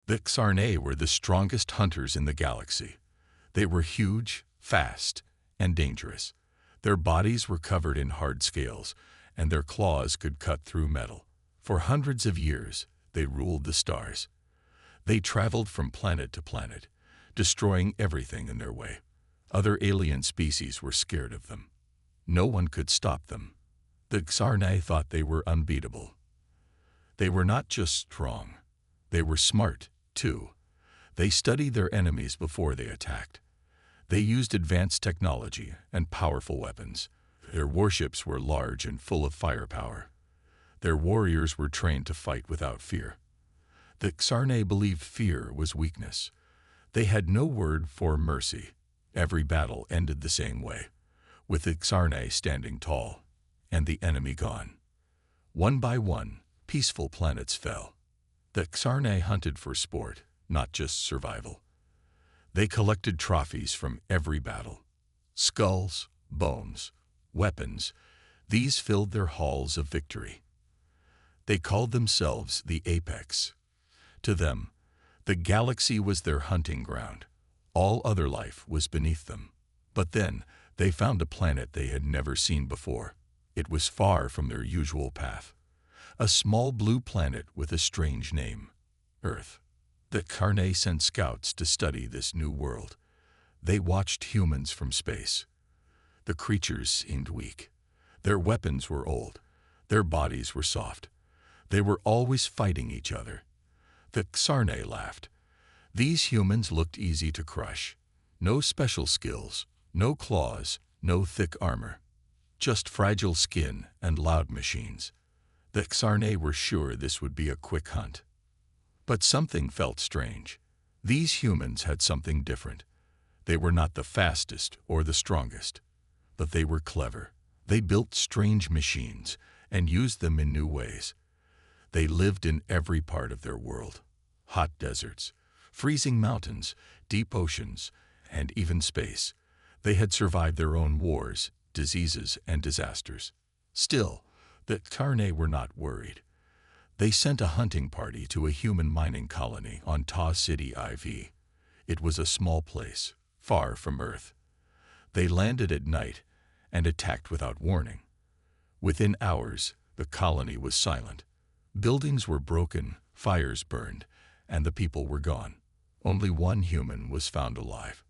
The Xarnay were the strongest hunters in the galaxy. They were huge, fast, and dangerous. Their bodies were covered in hard scales, and their claws could cut through metal. For hundreds of years, they ruled the stars. They traveled from planet to planet, destroying everything in their way. Other alien species were scared of them. No one could stop them. The Xarnay thought they were unbeatable. They were not just strong. They were smart, too. They studied their enemies before they attacked. They used advanced technology and powerful weapons. Their warships were large and full of firepower. Their warriors were trained to fight without fear. The Xarnay believed fear was weakness. They had no word for mercy. Every battle ended the same way, with the Xarnay standing tall and the enemy gone. One by one, peaceful planets fell. The Xarnay hunted for sport, not just survival. They collected trophies from every battle. Skulls, bones, weapons, these filled their halls of victory. They called themselves the Apex. To them, the galaxy was their hunting ground. All other life was beneath them. But then, they found a planet they had never seen before. It was far from their usual path. A small blue planet with a strange name, Earth. The Xarnay sent scouts to study this new world. They watched humans from space. The creatures seemed weak. Their weapons were old. Their bodies were soft. They were always fighting each other. The Xarnay laughed. These humans looked easy to crush. No special skills, no claws, no thick armor. Just fragile skin and loud machines. The Xarnay were sure this would be a quick hunt. But something felt strange. These humans had something different. They were not the fastest or the strongest, but they were clever. They built strange machines and used them in new ways. They lived in every part of their world. Hot deserts, freezing mountains, deep oceans, and even space. They had survived their own wars, diseases, and disasters. Still, the Xarnay were not worried. They sent a hunting party to a human mining colony on Ta City IV. It was a small place, far from Earth. They landed at night and attacked without warning. Within hours, the colony was silent. Buildings were broken, fires burned, and the people were gone. Only one human was found alive.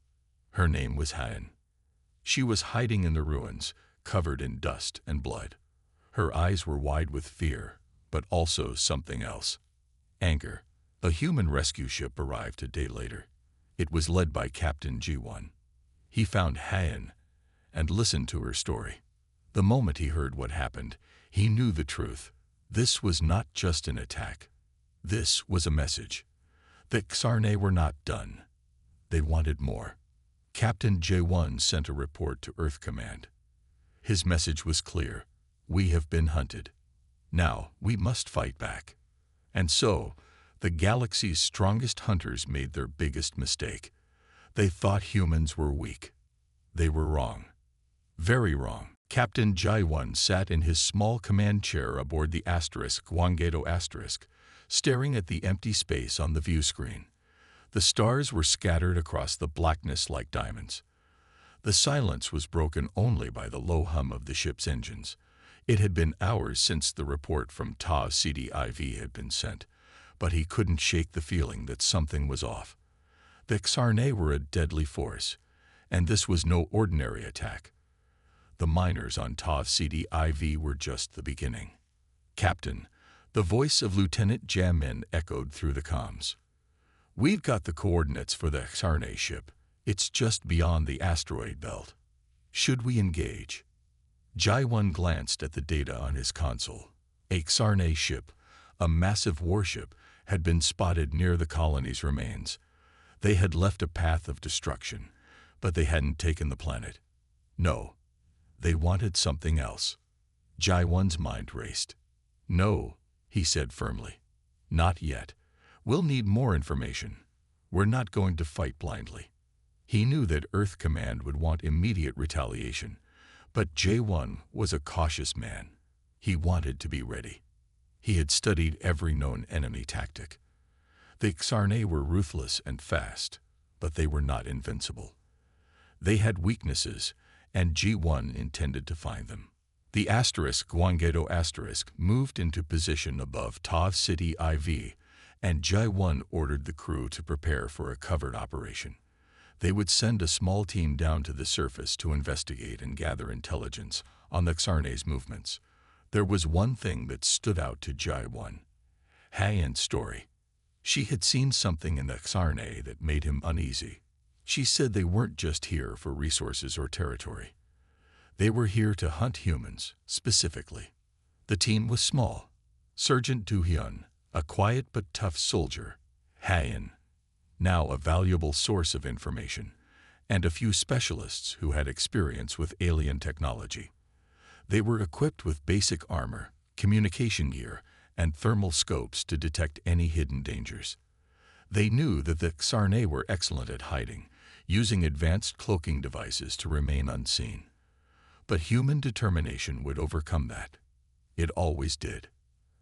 Her name was Hayan. She was hiding in the ruins, covered in dust and blood. Her eyes were wide with fear, but also something else. Anger. A human rescue ship arrived a day later. It was led by Captain G1. He found Hayan and listened to her story. The moment he heard what happened, he knew the truth. This was not just an attack. This was a message. The Xarnay were not done. They wanted more. Captain J1 sent a report to Earth Command. His message was clear. We have been hunted. Now we must fight back. And so, the galaxy's strongest hunters made their biggest mistake. They thought humans were weak. They were wrong. Very wrong. Captain J1 sat in his small command chair aboard the Wangedo *, staring at the empty space on the view screen. The stars were scattered across the blackness like diamonds. The silence was broken only by the low hum of the ship's engines. It had been hours since the report from Ta City IV had been sent, but he couldn't shake the feeling that something was off. The Xarnay were a deadly force, and this was no ordinary attack. The miners on Ta City IV were just the beginning. Captain, the voice of Lieutenant Jamin echoed through the comms. We've got the coordinates for the Xarnay ship. It's just beyond the asteroid belt. Should we engage? J1 glanced at the data on his console. A Xarnay ship, a massive warship, had been spotted near the colony's remains. They had left a path of destruction, but they hadn't taken the planet. No, they wanted something else. J1's mind raced. No, he said firmly. Not yet. We'll need more information. We're not going to fight blindly. He knew that Earth Command would want immediate retaliation, but J1 was a cautious man. He wanted to be ready. He had studied every known enemy tactic. The Xarne were ruthless and fast, but they were not invincible. They had weaknesses, and G1 intended to find them. The Guangedo moved into position above Tav City IV, and G1 ordered the crew to prepare for a covert operation. They would send a small team down to the surface to investigate and gather intelligence on the Xarne's movements. There was one thing that stood out to G1. Haiyan's story. She had seen something in the Xarne that made him uneasy. She said they weren't just here for resources or territory. They were here to hunt humans, specifically. The team was small. Sergeant Du-hyun, a quiet but tough soldier. Haiyan, now a valuable source of information, and a few specialists who had experience with alien technology. They were equipped with basic armor, communication gear, and thermal scopes to detect any hidden dangers. They knew that the Xarne were excellent at hiding, using advanced cloaking devices to remain unseen. But human determination would overcome that. It always did.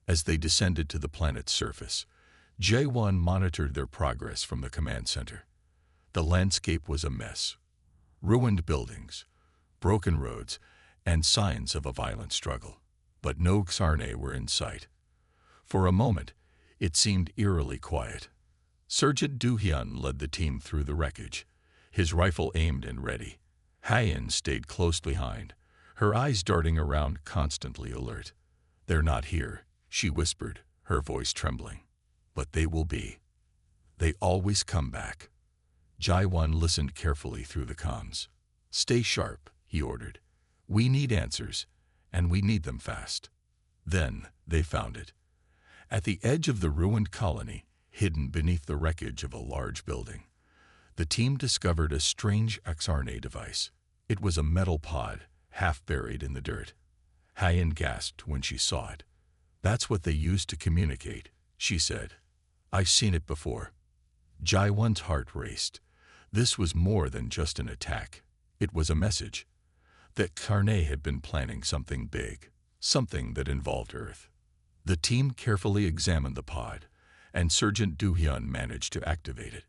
As they descended to the planet's surface, J1 monitored their progress from the command center. The landscape was a mess. Ruined buildings, broken roads, and signs of a violent struggle. But no Xarne were in sight. For a moment, it seemed eerily quiet. Sergeant Du-hyun led the team through the wreckage, his rifle aimed and ready. Haiyan stayed close behind, her eyes darting around, constantly alert. "They're not here," she whispered, her voice trembling. "But they will be. They always come back." Ji-won listened carefully through the comms. "Stay sharp," he ordered. "We need answers, and we need them fast." Then they found it. At the edge of the ruined colony, hidden beneath the wreckage of a large building, the team discovered a strange Xarne device. It was a metal pod, half buried in the dirt. Haiyan gasped when she saw it. "That's what they used to communicate," she said. "I've seen it before." Ji-won's heart raced. This was more than just an attack. It was a message. The Xarne had been planning something big, something that involved Earth. The team carefully examined the pod, and Sergeant Du-hyun managed to activate it.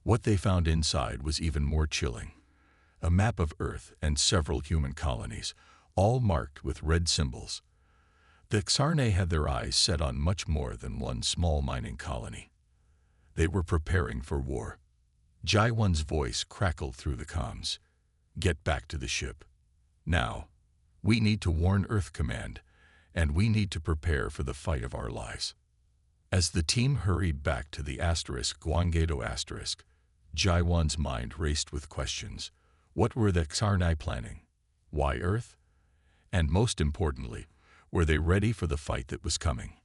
What they found inside was even more chilling. A map of Earth and several human colonies, all marked with red symbols. The Xarne had their eyes set on much more than one small mining colony. They were preparing for war. Ji-won's voice crackled through the comms. "Get back to the ship. Now. We need to warn Earth Command, and we need to prepare for the fight of our lives." As the team hurried back to the Guangedo, Ji-won's mind raced with questions. What were the Xarne planning? Why Earth? And most importantly, were they ready for the fight that was coming?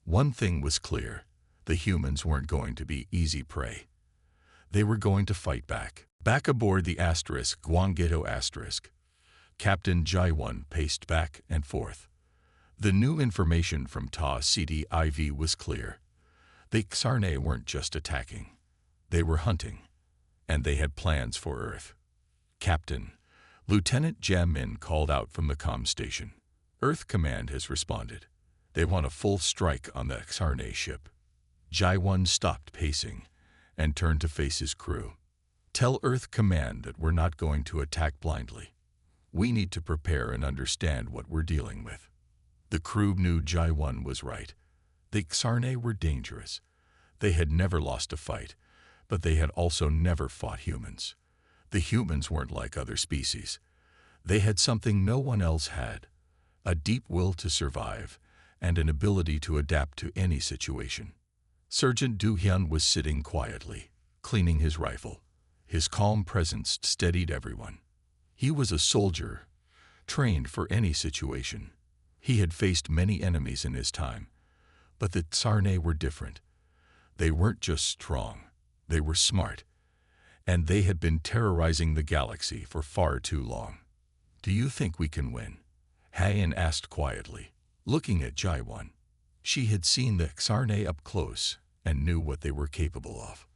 One thing was clear. The humans weren't going to be easy prey. They were going to fight back. Back aboard the Guangedo, Captain Ji-won paced back and forth. The new information from Ta City IV was clear. The Xarne weren't just attacking. They were hunting, and they had plans for Earth. "Captain," Lieutenant Jamin called out from the comm station. "Earth Command has responded. They want a full strike on the Xarne ship." Ji-won stopped pacing and turned to face his crew. "Tell Earth Command that we're not going to attack blindly. We need to prepare and understand what we're dealing with." The crew knew Ji-won was right. The Xarne were dangerous. They had never lost a fight, but they had also never fought humans. The humans weren't like other species. They had something no one else had, a deep will to survive and an ability to adapt to any situation. Sergeant Du-hyun was sitting quietly, cleaning his rifle. His calm presence steadied everyone. He was a soldier, trained for any situation. He had faced many enemies in his time, but the Xarne were different. They weren't just strong, they were smart, and they had been terrorizing the galaxy for far too long. "Do you think we can win?" Haiyan asked quietly, looking at Ji-won. She had seen the Xarne up close and knew what they were capable of.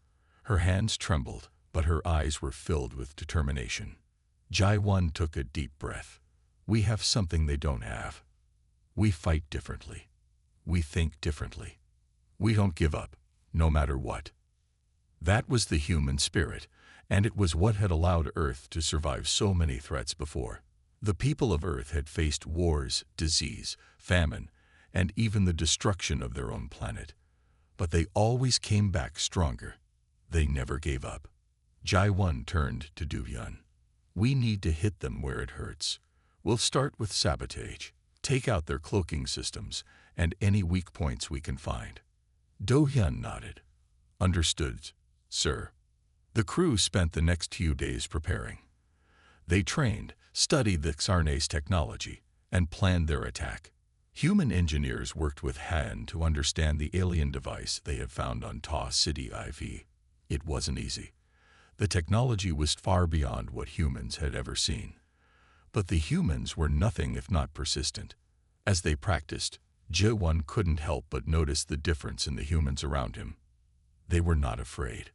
Her hands trembled, but her eyes were filled with determination. Ji-won took a deep breath. "We have something they don't have. We fight differently. We think differently. We don't give up." no matter what. That was the human spirit, and it was what had allowed Earth to survive so many threats before. The people of Earth had faced wars, disease, famine, and even the destruction of their own planet. But they always came back stronger. They never gave up. Jai-1 turned to Du-Hyun. We need to hit them where it hurts. We'll start with sabotage. Take out their cloaking systems and any weak points we can find. Do-Hyun nodded. Understood, sir. The crew spent the next few days preparing. They trained, studied the Xarne's technology, and planned their attack. Human engineers worked with Han to understand the alien device they had found on Ta City IV. It wasn't easy. The technology was far beyond what humans had ever seen. But the humans were nothing if not persistent. As they practiced, Jai-1 couldn't help but notice the difference in the humans around him. They were not afraid.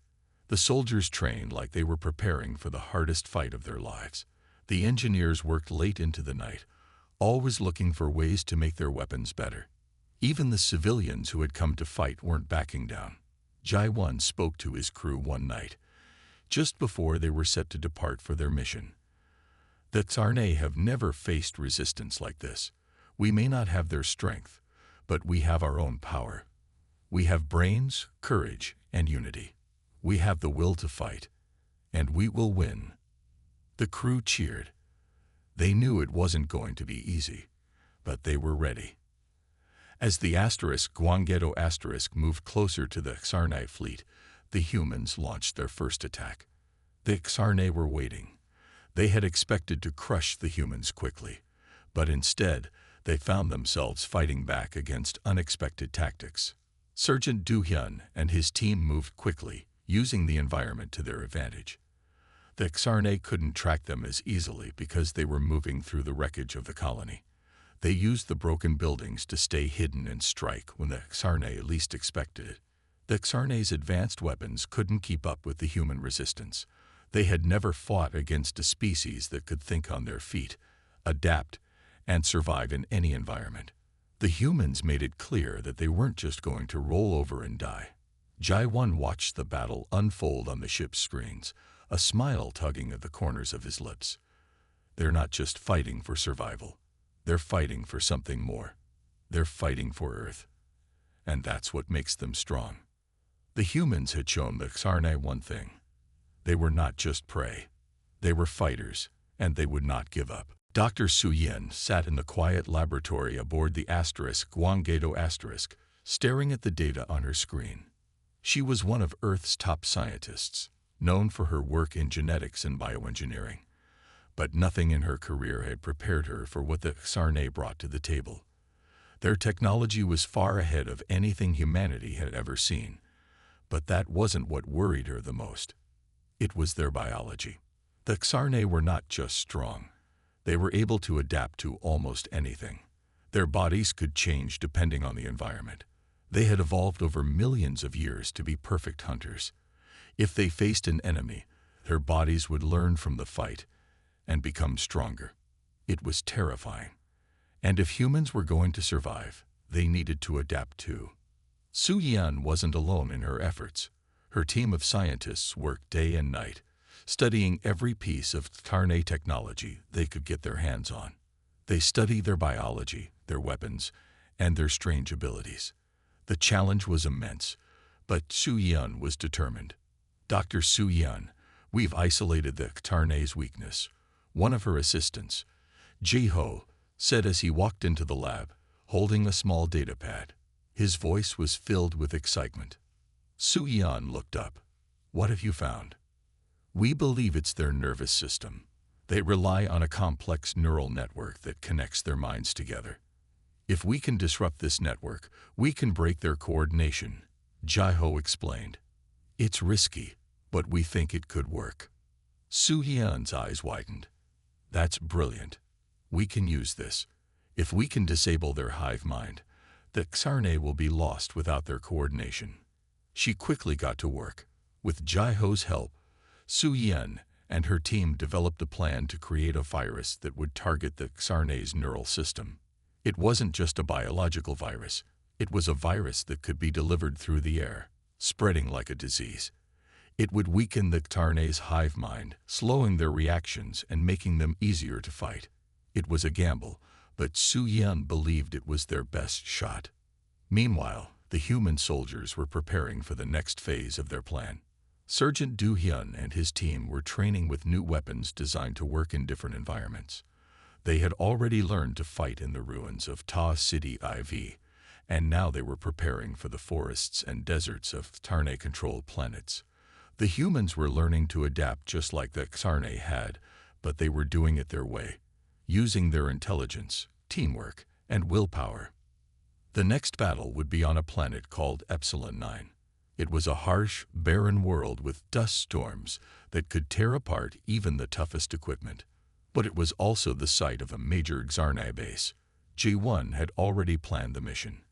The soldiers trained like they were preparing for the hardest fight of their lives. The engineers worked late into the night, always looking for ways to make their weapons better. Even the civilians who had come to fight weren't backing down. Jai-1 spoke to his crew one night, just before they were set to depart for their mission. The Xarne have never faced resistance like this. We may not have their strength, but we have our own power. We have brains, courage, and unity. We have the will to fight, and we will win. The crew cheered. They knew it wasn't going to be easy, but they were ready. As the Gwangedo moved closer to the Xarne fleet, the humans launched their first attack. The Xarne were waiting. They had expected to crush the humans quickly, but instead, they found themselves fighting back against unexpected tactics. Sergeant Du-Hyun and his team moved quickly, using the environment to their advantage. The Xarne couldn't track them as easily because they were moving through the wreckage of the colony. They used the broken buildings to stay hidden and strike when the Xarne least expected it. The Xarne's advanced weapons couldn't keep up with the human resistance. They had never fought against a species that could think on their feet, adapt, and survive in any environment. The humans made it clear that they weren't just going to roll over and die. Jai-1 watched the battle unfold on the ship's screens, a smile tugging at the corners of his lips. They're not just fighting for survival. They're fighting for something more. They're fighting for Earth. And that's what makes them strong. The humans had shown the Xarne one thing. They were not just prey. They were fighters, and they would not give up. Dr. Su-Yin sat in the quiet laboratory aboard the Gwangedo *, staring at the data on her screen. She was one of Earth's top scientists, known for her work in genetics and bioengineering. But nothing in her career had prepared her for what the Xarne brought to the table. Their technology was far ahead of anything humanity had ever seen. But that wasn't what worried her the most. It was their biology. The Xarne were not just strong. They were able to adapt to almost anything. Their bodies could change depending on the environment. They had evolved over millions of years to be perfect hunters. If they faced an enemy, their bodies would learn from the fight and become stronger. It was terrifying. And if humans were going to survive, they needed to adapt too. Su-Yin wasn't alone in her efforts. Her team of scientists worked day and night, studying every piece of Xarne technology they could get their hands on. They studied their biology, their weapons, and their strange abilities. The challenge was immense, but Su-Yin was determined. Dr. Su-Yin, we've isolated the Xarne's weakness. One of her assistants, Ji-Ho, said as he walked into the lab, holding a small data pad. His voice was filled with excitement. Su-Yin looked up. What have you found? We believe it's their nervous system. They rely on a complex neural network that connects their minds together. If we can disrupt this network, we can break their coordination, Ji-Ho explained. It's risky, but we think it could work. Su-Yin's eyes widened. That's brilliant. We can use this. If we can disable their hive mind, the Xarne will be lost without their coordination. She quickly got to work. With Ji-Ho's help, Su-Yin and her team developed a plan to create a virus that would target the Xarne's neural system. It wasn't just a biological virus. It was a virus that could be delivered through the air. spreading like a disease. It would weaken the Ktarne's hive mind, slowing their reactions and making them easier to fight. It was a gamble, but Su Yun believed it was their best shot. Meanwhile, the human soldiers were preparing for the next phase of their plan. Sergeant Du Hyun and his team were training with new weapons designed to work in different environments. They had already learned to fight in the ruins of Ta City IV, and now they were preparing for the forests and deserts of Ktarne-controlled planets. The humans were learning to adapt just like the Ktarne had, but they were doing it their way, using their intelligence, teamwork, and willpower. The next battle would be on a planet called Epsilon 9. It was a harsh, barren world with dust storms that could tear apart even the toughest equipment. But it was also the site of a major Xarnai base. G1 had already planned the mission.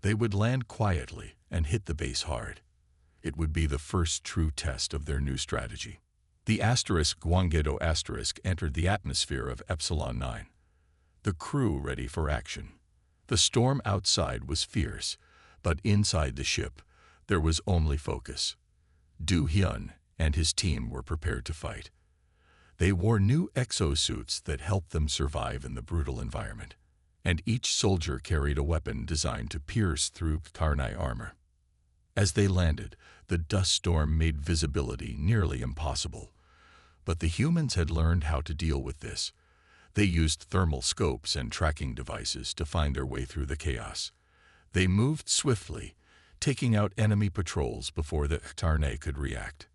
They would land quietly and hit the base hard. It would be the first true test of their new strategy. The Guangedo entered the atmosphere of Epsilon 9. The crew ready for action. The storm outside was fierce, but inside the ship, there was only focus. Du Hyun and his team were prepared to fight. They wore new exosuits that helped them survive in the brutal environment, and each soldier carried a weapon designed to pierce through Ktarnai armor. As they landed, the dust storm made visibility nearly impossible. But the humans had learned how to deal with this. They used thermal scopes and tracking devices to find their way through the chaos. They moved swiftly, taking out enemy patrols before the Ktarnai could react.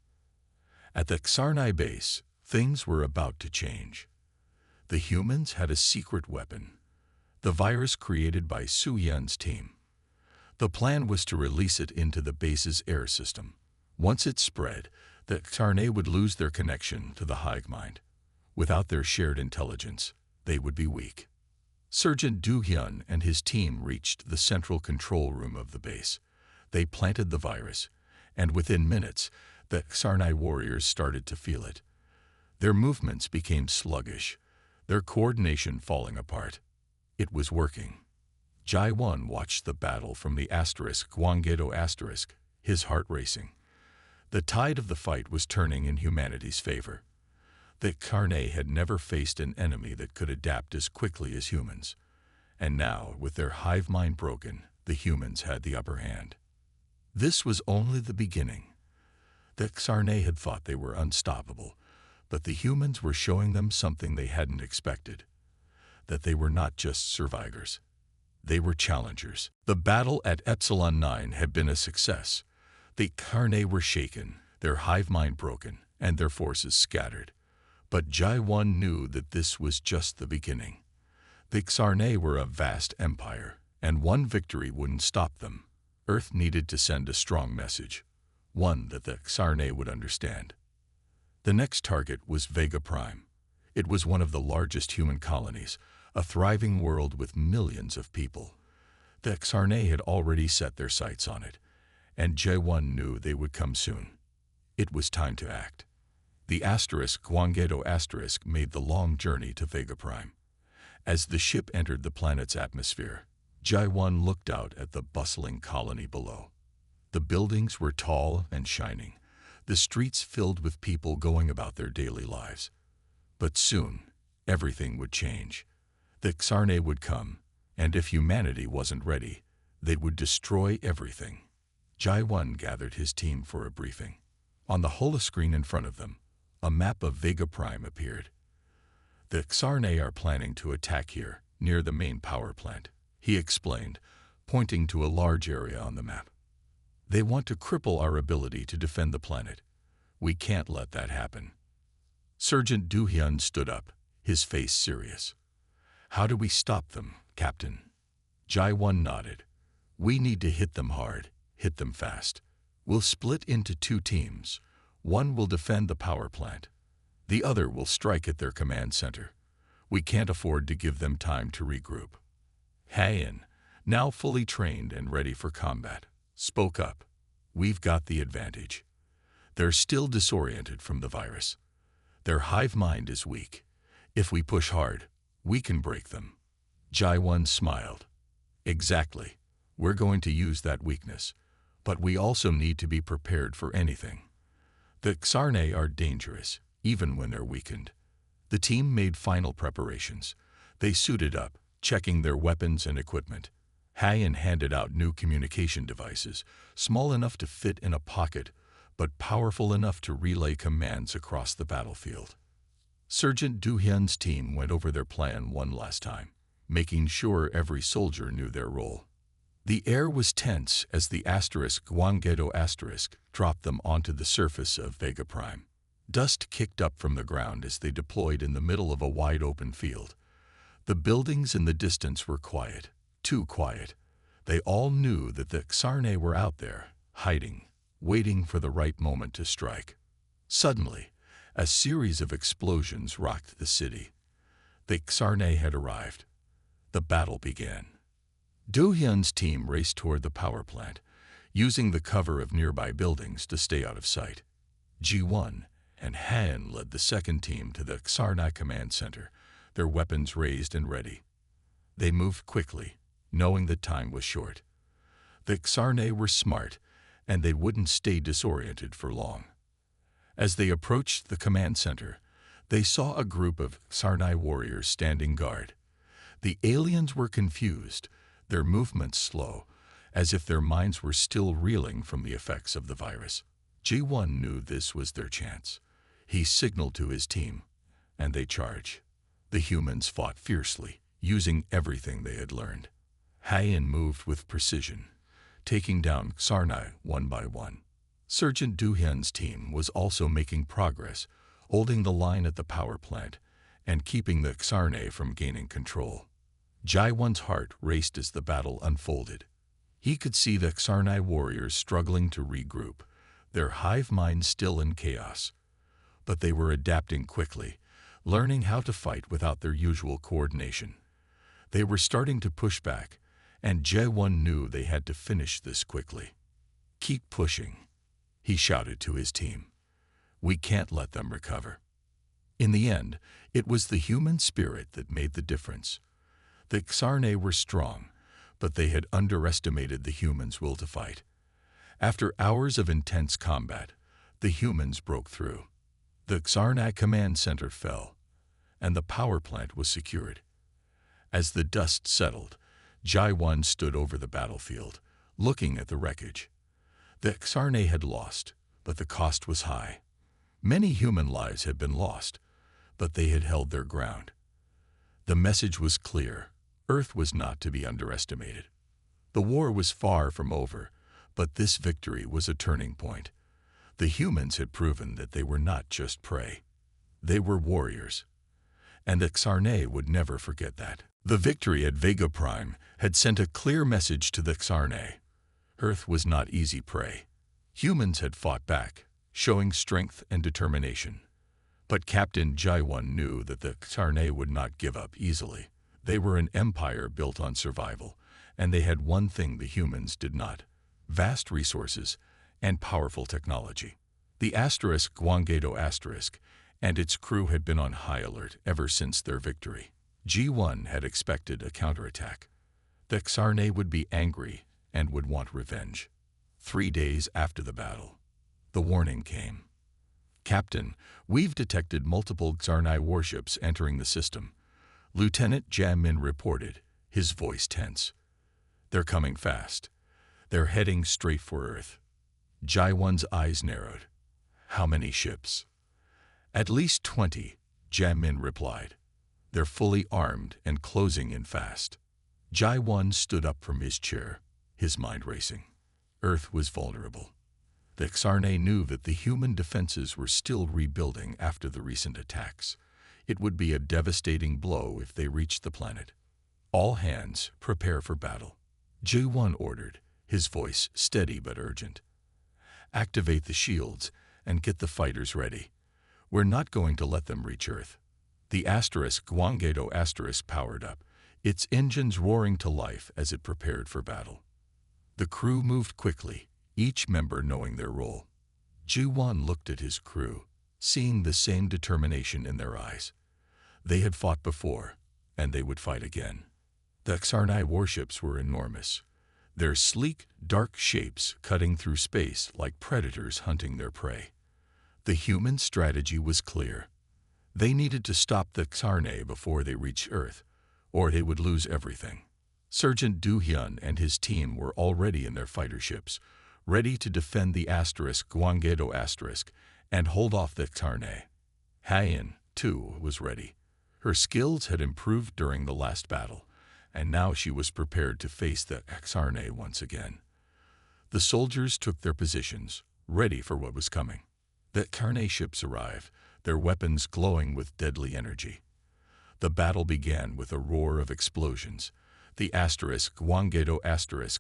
At the Xarnai base, things were about to change. The humans had a secret weapon, the virus created by Su Yun's team. The plan was to release it into the base's air system. Once it spread, the Ktarnai would lose their connection to the hive mind. Without their shared intelligence, they would be weak. Sergeant Du Hyun and his team reached the central control room of the base. They planted the virus, and within minutes, the Ktarnai warriors started to feel it. Their movements became sluggish, their coordination falling apart. It was working. Jai-1 watched the battle from the Guangedo, his heart racing. The tide of the fight was turning in humanity's favor. The Ktarnai had never faced an enemy that could adapt as quickly as humans. And now, with their hive mind broken, the humans had the upper hand. This was only the beginning. The Ktarnai had thought they were unstoppable, but the humans were showing them something they hadn't expected. That they were not just survivors. They were challengers. The battle at Epsilon 9 had been a success. The Ktarnai were shaken, their hive mind broken, and their forces scattered. But Jai-1 knew that this was just the beginning. The Ktarnai were a vast empire, and one victory wouldn't stop them. Earth needed to send a strong message, one that the Ktarnai would understand. The next target was Vega Prime. It was one of the largest human colonies, a thriving world with millions of people. The Ktarnai had already set their sights on it, and Jai-1 knew they would come soon. It was time to act. The Guangedo made the long journey to Vega Prime. As the ship entered the planet's atmosphere, Jai-1 looked out at the bustling colony below. The buildings were tall and shining, the streets filled with people going about their daily lives. But soon, everything would change. The Ktarnai would come, and if humanity wasn't ready, they would destroy everything. Jai-1 gathered his team for a briefing. On the holoscreen in front of them, a map of Vega Prime appeared. The Ktarnai are planning to attack here, near the main power plant, he explained, pointing to a large area on the map. They want to cripple our ability to defend the planet. We can't let that happen. Sergeant Du Hyun stood up, his face serious. How do we stop them, Captain? Jai-1 nodded. We need to hit them hard, hit them fast. We'll split into 2 teams. One will defend the power plant. The other will strike at their command center. We can't afford to give them time to regroup. Hayan, now fully trained and ready for combat, spoke up. We've got the advantage. They're still disoriented from the virus. Their hive mind is weak. If we push hard, we can break them. Jai-1 smiled. Exactly. We're going to use that weakness. But we also need to be prepared for anything. The Xarne are dangerous, even when they're weakened. The team made final preparations. They suited up, checking their weapons and equipment. Hayan handed out new communication devices, small enough to fit in a pocket, but powerful enough to relay commands across the battlefield. Sergeant Du-hyun's team went over their plan one last time, making sure every soldier knew their role. The air was tense as the Gwangedo dropped them onto the surface of Vega Prime. Dust kicked up from the ground as they deployed in the middle of a wide-open field. The buildings in the distance were quiet, too quiet. They all knew that the Xarne were out there, hiding, waiting for the right moment to strike. Suddenly, a series of explosions rocked the city. The Xarne had arrived. The battle began. Do-hyun's team raced toward the power plant, using the cover of nearby buildings to stay out of sight. Ji-won and Han led the second team to the Xarne command center, their weapons raised and ready. They moved quickly, knowing that time was short. The Xarne were smart, and they wouldn't stay disoriented for long. As they approached the command center, they saw a group of Xarne warriors standing guard. The aliens were confused, their movements slow, as if their minds were still reeling from the effects of the virus. Ji-won knew this was their chance. He signaled to his team, and they charged. The humans fought fiercely, using everything they had learned. Hayan moved with precision, taking down Xarne one by one. Sergeant Du-hyun's team was also making progress, holding the line at the power plant and keeping the Xarne from gaining control. Ji-won's heart raced as the battle unfolded. He could see the Xarne warriors struggling to regroup, their hive minds still in chaos. But they were adapting quickly, learning how to fight without their usual coordination. They were starting to push back, and Ji-won knew they had to finish this quickly. "Keep pushing," he shouted to his team. "We can't let them recover." In the end, it was the human spirit that made the difference. The Xarne were strong, but they had underestimated the humans' will to fight. After hours of intense combat, the humans broke through. The Xarne command center fell, and the power plant was secured. As the dust settled, Ji-won stood over the battlefield, looking at the wreckage. The Xarne had lost, but the cost was high. Many human lives had been lost, but they had held their ground. The message was clear. Earth was not to be underestimated. The war was far from over, but this victory was a turning point. The humans had proven that they were not just prey. They were warriors. And the Xarne would never forget that. The victory at Vega Prime had sent a clear message to the Xarne. Earth was not easy prey. Humans had fought back, showing strength and determination. But Captain Ji-won knew that the Xarne would not give up easily. They were an empire built on survival, and they had one thing the humans did not: vast resources and powerful technology. The Gwangedo and its crew had been on high alert ever since their victory. Ji-won had expected a counterattack. The Xarne would be angry and would want revenge. 3 days after the battle, the warning came. "Captain, we've detected multiple Xarne warships entering the system," Lieutenant Jamin reported, his voice tense. "They're coming fast. They're heading straight for Earth." Ji-won's eyes narrowed. "How many ships?" "At least 20, Jamin replied. "They're fully armed and closing in fast." Ji-won stood up from his chair, his mind racing. Earth was vulnerable. The Xarne knew that the human defenses were still rebuilding after the recent attacks. It would be a devastating blow if they reached the planet. "All hands, prepare for battle," Ji-won ordered, his voice steady but urgent. "Activate the shields and get the fighters ready. We're not going to let them reach Earth." The Gwangedo powered up, its engines roaring to life as it prepared for battle. The crew moved quickly, each member knowing their role. Ji-won looked at his crew, seeing the same determination in their eyes. They had fought before, and they would fight again. The Xarne warships were enormous. their sleek, dark shapes cutting through space like predators hunting their prey. The human strategy was clear. They needed to stop the Xarnay before they reached Earth, or they would lose everything. Sergeant Du-hyun and his team were already in their fighter ships, ready to defend the Gwanggaedo and hold off the Xarnay. Haein, too, was ready. Her skills had improved during the last battle, and now she was prepared to face the Xarnay once again. The soldiers took their positions, ready for what was coming. The Xarnay ships arrived, their weapons glowing with deadly energy. The battle began with a roar of explosions. The Gwanggaedo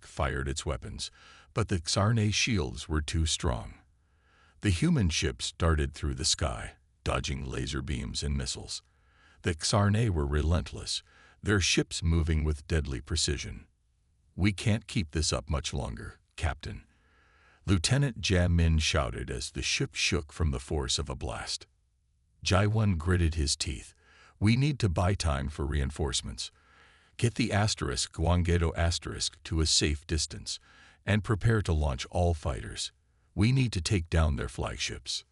fired its weapons, but the Xarnay shields were too strong. The human ships darted through the sky, dodging laser beams and missiles. The Xarnay were relentless, their ships moving with deadly precision. "We can't keep this up much longer, Captain," Lieutenant Jae-min shouted as the ship shook from the force of a blast. Jae-won gritted his teeth. "We need to buy time for reinforcements. Get the Gwanggaedo to a safe distance, and prepare to launch all fighters. We need to take down their flagships."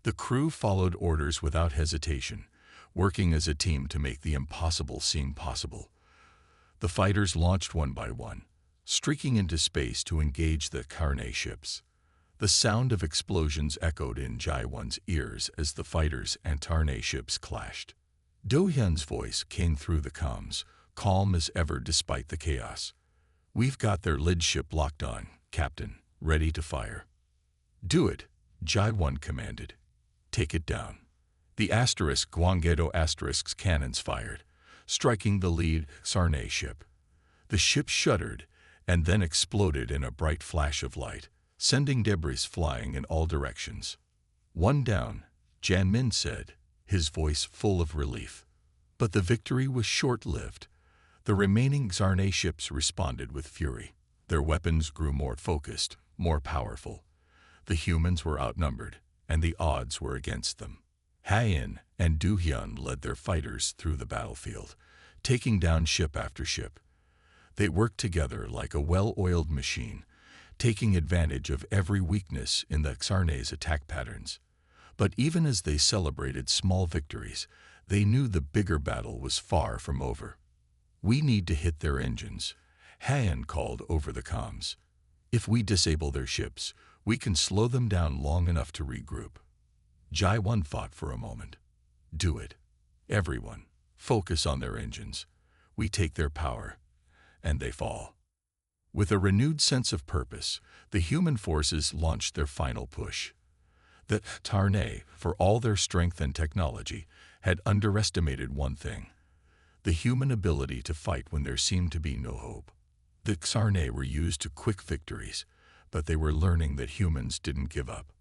The crew followed orders without hesitation, working as a team to make the impossible seem possible. The fighters launched one by one, streaking into space to engage the Xarnay ships. The sound of explosions echoed in Jae-won's ears as the fighters and Xarnay ships clashed. Do-hyun's voice came through the comms, calm as ever despite the chaos. "We've got their lead ship locked on, Captain, ready to fire." "Do it," Jae-won commanded. "Take it down." The Gwanggaedo's cannons fired, striking the lead Xarnay ship. The ship shuddered and then exploded in a bright flash of light, sending debris flying in all directions. "One down," Jae-min said, his voice full of relief. But the victory was short-lived. The remaining Xarnay ships responded with fury. Their weapons grew more focused, more powerful. The humans were outnumbered, and the odds were against them. Haein and Du-hyun led their fighters through the battlefield, taking down ship after ship. They worked together like a well-oiled machine, taking advantage of every weakness in the Xarnay's attack patterns. But even as they celebrated small victories, they knew the bigger battle was far from over. "We need to hit their engines," Haein called over the comms. "If we disable their ships, we can slow them down long enough to regroup." Jae-won thought for a moment. "Do it. Everyone, focus on their engines. We take their power, and they fall." With a renewed sense of purpose, the human forces launched their final push. The Xarnay, for all their strength and technology, had underestimated one thing: the human ability to fight when there seemed to be no hope. The Xarnay were used to quick victories, but they were learning that humans didn't give up.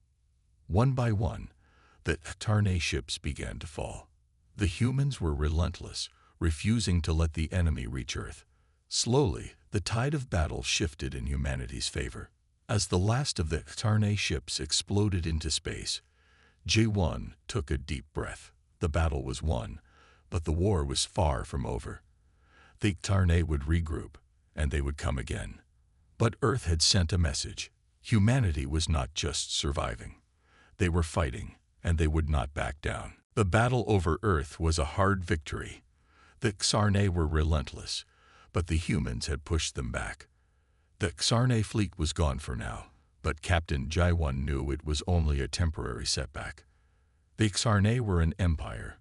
One by one, the Xarnay ships began to fall. The humans were relentless, refusing to let the enemy reach Earth. Slowly, the tide of battle shifted in humanity's favor. As the last of the Xarnay ships exploded into space, Jae-won took a deep breath. The battle was won, but the war was far from over. The Xarnay would regroup, and they would come again. But Earth had sent a message. Humanity was not just surviving. They were fighting, and they would not back down. The battle over Earth was a hard victory. The Xarnay were relentless, but the humans had pushed them back. The Xarnay fleet was gone for now, but Captain Jae-won knew it was only a temporary setback. The Xarnay were an empire,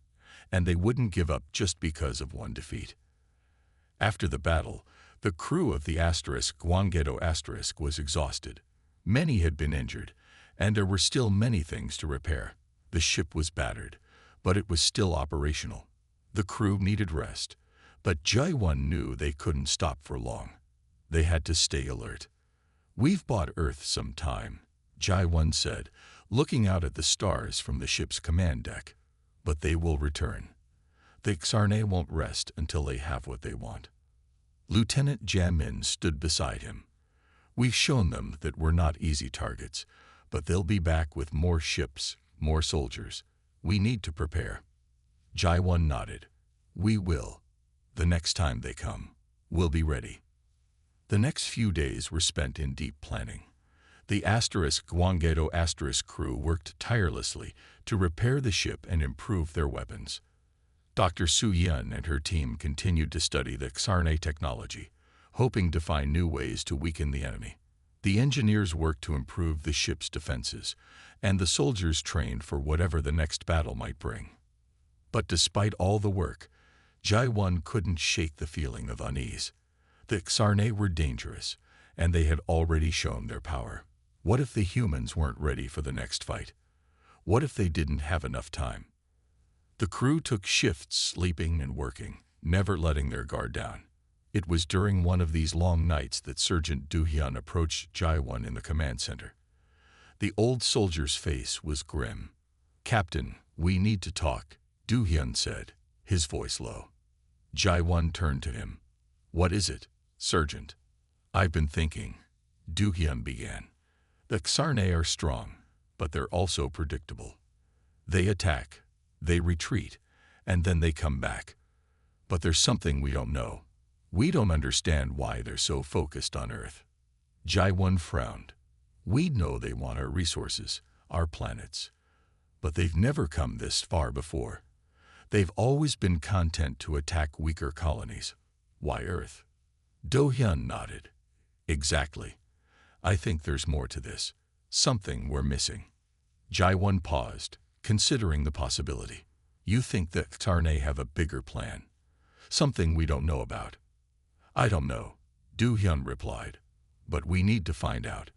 and they wouldn't give up just because of one defeat. After the battle, the crew of the Gwanggaedo was exhausted. Many had been injured, and there were still many things to repair. The ship was battered, but it was still operational. The crew needed rest, but Jae-won knew they couldn't stop for long. They had to stay alert. "We've bought Earth some time," Jae-won said, looking out at the stars from the ship's command deck. "But they will return. The Xarnay won't rest until they have what they want." Lieutenant Jae-min stood beside him. "We've shown them that we're not easy targets, but they'll be back with more ships, more soldiers. We need to prepare." Jae-won nodded. "We will. The next time they come, we'll be ready." The next few days were spent in deep planning. The Guangedo crew worked tirelessly to repair the ship and improve their weapons. Dr. Su Yun and her team continued to study the Xarne technology, hoping to find new ways to weaken the enemy. The engineers worked to improve the ship's defenses, and the soldiers trained for whatever the next battle might bring. But despite all the work, Jai-Wan couldn't shake the feeling of unease. The Xarne were dangerous, and they had already shown their power. What if the humans weren't ready for the next fight? What if they didn't have enough time? The crew took shifts sleeping and working, never letting their guard down. It was during one of these long nights that Sergeant Du-hyun approached Jai-Wan in the command center. The old soldier's face was grim. "Captain, we need to talk," Du-hyun said, his voice low. Jai-Wan turned to him. "What is it, Sergeant?" "I've been thinking," Du-hyun began. "The Xarne are strong, but they're also predictable. They attack, they retreat, and then they come back. But there's something we don't know. We don't understand why they're so focused on Earth." Jai-Wan frowned. "We know they want our resources, our planets. But they've never come this far before. They've always been content to attack weaker colonies. Why Earth?" Do-hyun nodded. "Exactly. I think there's more to this. Something we're missing." Jai-Wan paused, considering the possibility. "You think the Xarne have a bigger plan? Something we don't know about?" "I don't know," Do-hyun replied. "But we need to find out.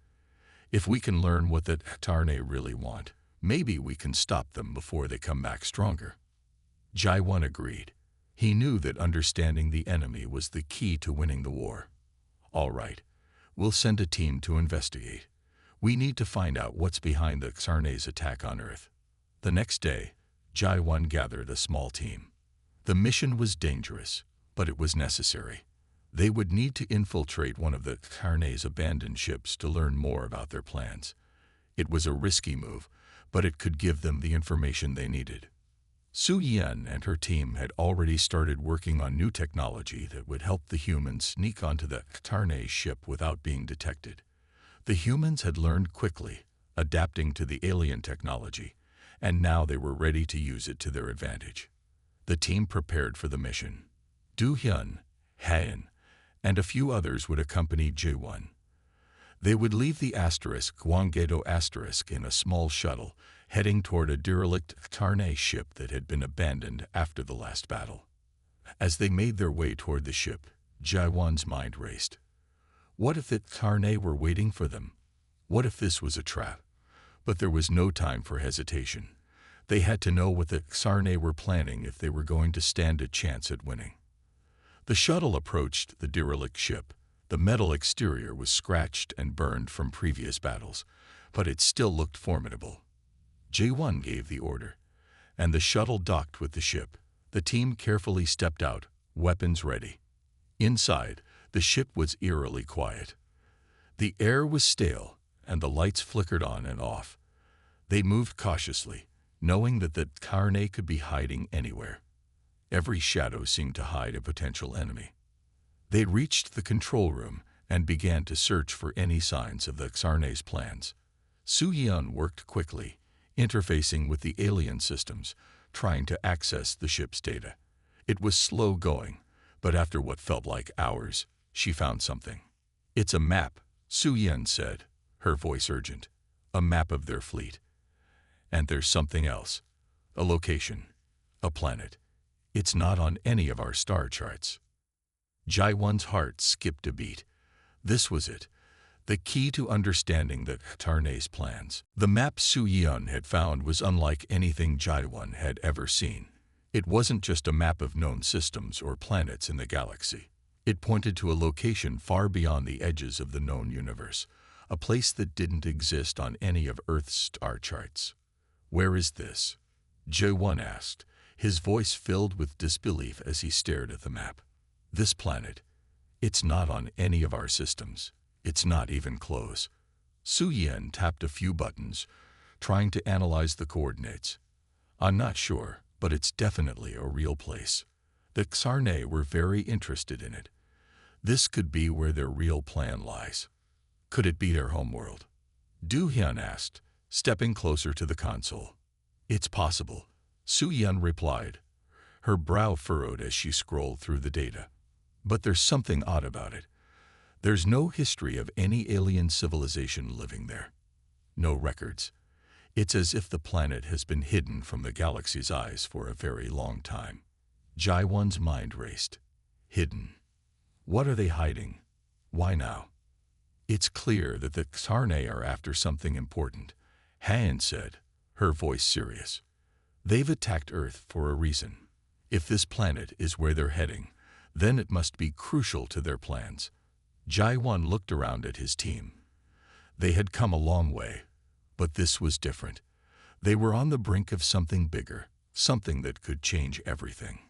If we can learn what the Xarne really want, maybe we can stop them before they come back stronger." Jai-Wan agreed. He knew that understanding the enemy was the key to winning the war. "All right, we'll send a team to investigate. We need to find out what's behind the Xarne's attack on Earth." The next day, Jai-Wan gathered a small team. The mission was dangerous, but it was necessary. They would need to infiltrate one of the Xarne's abandoned ships to learn more about their plans. It was a risky move, but it could give them the information they needed. Su Yan and her team had already started working on new technology that would help the humans sneak onto the Xarne ship without being detected. The humans had learned quickly, adapting to the alien technology, and now they were ready to use it to their advantage. The team prepared for the mission. Do-hyun, Han, and a few others would accompany Jai-Wan. They would leave the Guangedo in a small shuttle, heading toward a derelict Xarne ship that had been abandoned after the last battle. As they made their way toward the ship, Jai-Wan's mind raced. What if the Xarne were waiting for them? What if this was a trap? But there was no time for hesitation. They had to know what the Xarne were planning if they were going to stand a chance at winning. The shuttle approached the derelict ship. The metal exterior was scratched and burned from previous battles, but it still looked formidable. Jai-Wan gave the order, and the shuttle docked with the ship. The team carefully stepped out, weapons ready. Inside, the ship was eerily quiet. The air was stale, and the lights flickered on and off. They moved cautiously, knowing that the Xarne could be hiding anywhere. Every shadow seemed to hide a potential enemy. They reached the control room and began to search for any signs of the Xarne's plans. Su Yun worked quickly, interfacing with the alien systems, trying to access the ship's data. It was slow going, but after what felt like hours, she found something. "It's a map," Su Yun said, her voice urgent. "A map of their fleet. And there's something else. A location. A planet. It's not on any of our star charts." Jai-Wan's heart skipped a beat. This was it, the key to understanding the Xarne's plans. The map Su Yun had found was unlike anything Jai-Wan had ever seen. It wasn't just a map of known systems or planets in the galaxy. It pointed to a location far beyond the edges of the known universe, a place that didn't exist on any of Earth's star charts. "Where is this?" Jai-Wan asked, his voice filled with disbelief as he stared at the map. "This planet, it's not on any of our systems. It's not even close." Su Yan tapped a few buttons, trying to analyze the coordinates. "I'm not sure, but it's definitely a real place. The Xarne were very interested in it. This could be where their real plan lies. Could it be their homeworld? Du Hyun asked, stepping closer to the console. It's possible, Su Yun replied, her brow furrowed as she scrolled through the data. But there's something odd about it. There's no history of any alien civilization living there. No records. It's as if the planet has been hidden from the galaxy's eyes for a very long time. Jaiwon's mind raced. Hidden. What are they hiding? Why now? It's clear that the Xarnay are after something important, Han said, her voice serious. They've attacked Earth for a reason. If this planet is where they're heading, then it must be crucial to their plans. Jaiwon looked around at his team. They had come a long way, but this was different. They were on the brink of something bigger, something that could change everything.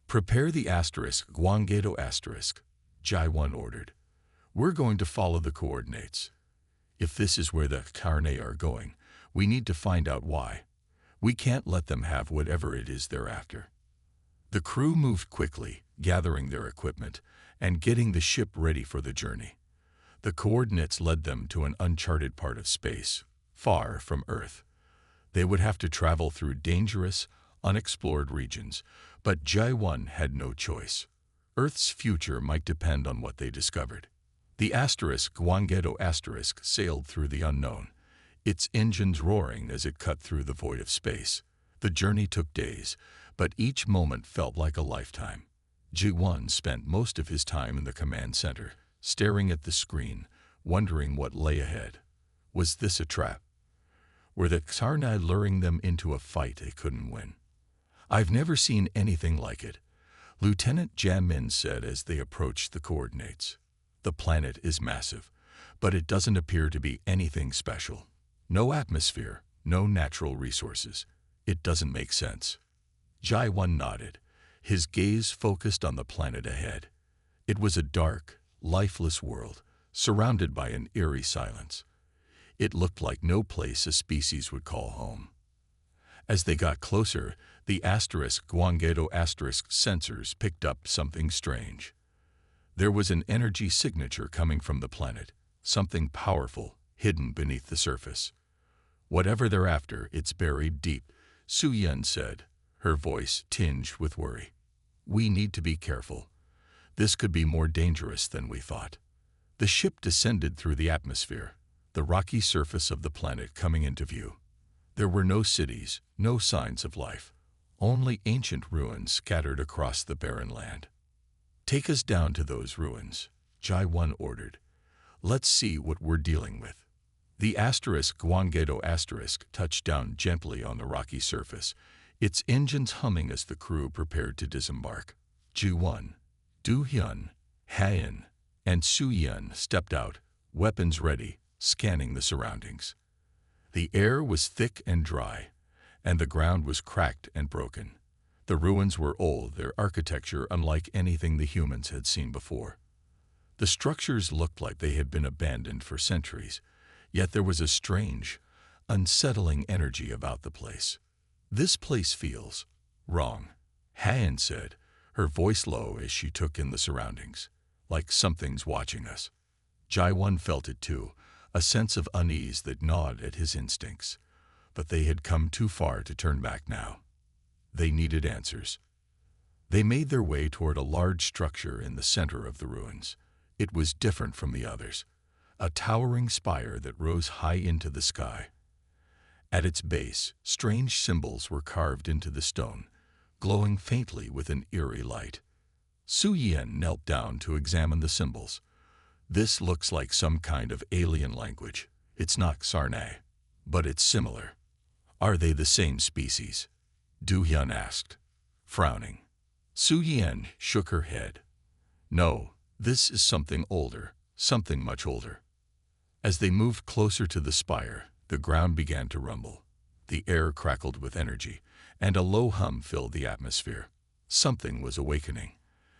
Prepare the asterisk, Gwanggaedo asterisk, Jaiwon ordered. We're going to follow the coordinates. If this is where the Xarnay are going, we need to find out why. We can't let them have whatever it is they're after. The crew moved quickly, gathering their equipment and getting the ship ready for the journey. The coordinates led them to an uncharted part of space, far from Earth. They would have to travel through dangerous, unexplored regions, but Jaiwon had no choice. Earth's future might depend on what they discovered. The asterisk Gwanggaedo asterisk sailed through the unknown, its engines roaring as it cut through the void of space. The journey took days, but each moment felt like a lifetime. Ji-won spent most of his time in the command center, staring at the screen, wondering what lay ahead. Was this a trap? Were the Xarnay luring them into a fight they couldn't win? I've never seen anything like it, Lieutenant Jamin said as they approached the coordinates. The planet is massive, but it doesn't appear to be anything special. No atmosphere, no natural resources. It doesn't make sense. Jaiwon nodded, his gaze focused on the planet ahead. It was a dark, lifeless world, surrounded by an eerie silence. It looked like no place a species would call home. As they got closer, the asterisk Gwanggaedo asterisk sensors picked up something strange. There was an energy signature coming from the planet, something powerful, hidden beneath the surface. Whatever they're after, it's buried deep, Su Yun said, her voice tinged with worry. We need to be careful. This could be more dangerous than we thought. The ship descended through the atmosphere, the rocky surface of the planet coming into view. There were no cities, no signs of life, only ancient ruins scattered across the barren land. Take us down to those ruins, Jaiwon ordered. Let's see what we're dealing with. The asterisk Gwanggaedo asterisk touched down gently on the rocky surface, its engines humming as the crew prepared to disembark. Ji-won, Du-hyun, Han, and Su-yun stepped out, weapons ready, scanning the surroundings. The air was thick and dry, and the ground was cracked and broken. The ruins were old, their architecture unlike anything the humans had seen before. The structures looked like they had been abandoned for centuries, yet there was a strange, unsettling energy about the place. This place feels wrong, Han said, her voice low as she took in the surroundings, like something's watching us. Jaiwon felt it too, a sense of unease that gnawed at his instincts. But they had come too far to turn back now. They needed answers. They made their way toward a large structure in the center of the ruins. It was different from the others, a towering spire that rose high into the sky. At its base, strange symbols were carved into the stone, glowing faintly with an eerie light. Su Yun knelt down to examine the symbols. This looks like some kind of alien language. It's not Xarnay, but it's similar. Are they the same species? Du-hyun asked, frowning. Su Yun shook her head. No, this is something older, something much older. As they moved closer to the spire, the ground began to rumble. The air crackled with energy, and a low hum filled the atmosphere. Something was awakening.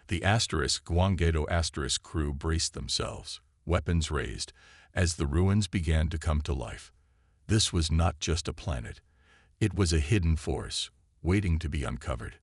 The asterisk Gwanggaedo asterisk crew braced themselves, weapons raised, as the ruins began to come to life. This was not just a planet. It was a hidden force, waiting to be uncovered.